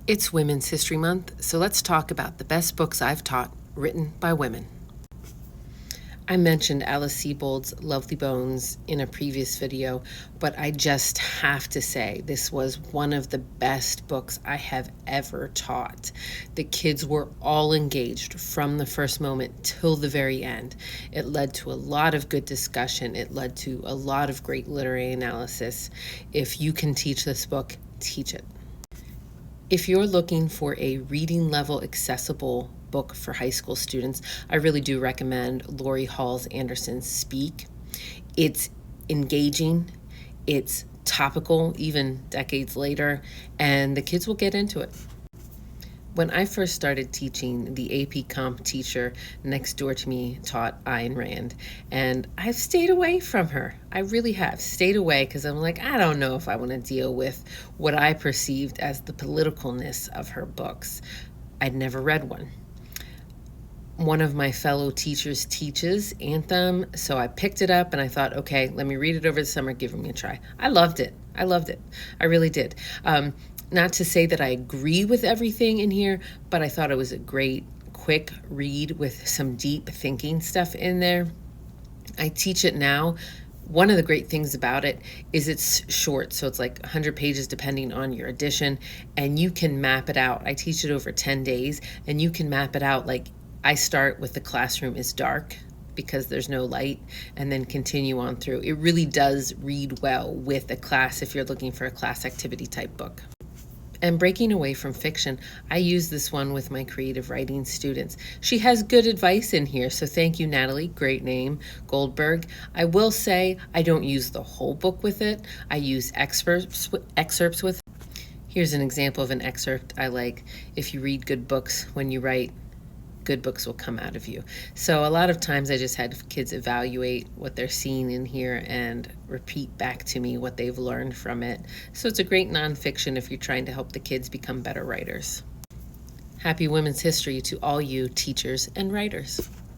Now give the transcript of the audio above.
It's Women's History Month, so let's talk about the best books I've taught written by women. I mentioned Alice Sebold's Lovely Bones in a previous video, but I just have to say this was one of the best books I have ever taught. The kids were all engaged from the first moment till the very end. It led to a lot of good discussion. It led to a lot of great literary analysis. If you can teach this book, teach it. If you're looking for a reading level accessible book for high school students, I really do recommend Lori Halls Anderson's Speak. It's engaging, it's topical even decades later, and the kids will get into it. When I first started teaching, the AP Comp teacher next door to me taught Ayn Rand, and I've stayed away from her. I really have stayed away because I'm like, I don't know if I want to deal with what I perceived as the politicalness of her books. I'd never read one. One of my fellow teachers teaches Anthem, so I picked it up and I thought, okay, let me read it over the summer, give me a try. I loved it. I really did. Not to say that I agree with everything in here, but I thought it was a great, quick read with some deep thinking stuff in there. I teach it now. One of the great things about it is it's short, so it's like 100 pages depending on your edition, and you can map it out. I teach it over 10 days, and you can map it out. Like, I start with the classroom is dark because there's no light, and then continue on through. It really does read well with a class if you're looking for a class activity type book. And breaking away from fiction, I use this one with my creative writing students. She has good advice in here, so thank you, Natalie, great name, Goldberg. I will say I don't use the whole book with it. I use excerpts with it. Here's an example of an excerpt I like. If you read good books when you write, good books will come out of you. So a lot of times I just had kids evaluate what they're seeing in here and repeat back to me what they've learned from it. So it's a great nonfiction if you're trying to help the kids become better writers. Happy Women's History to all you teachers and writers.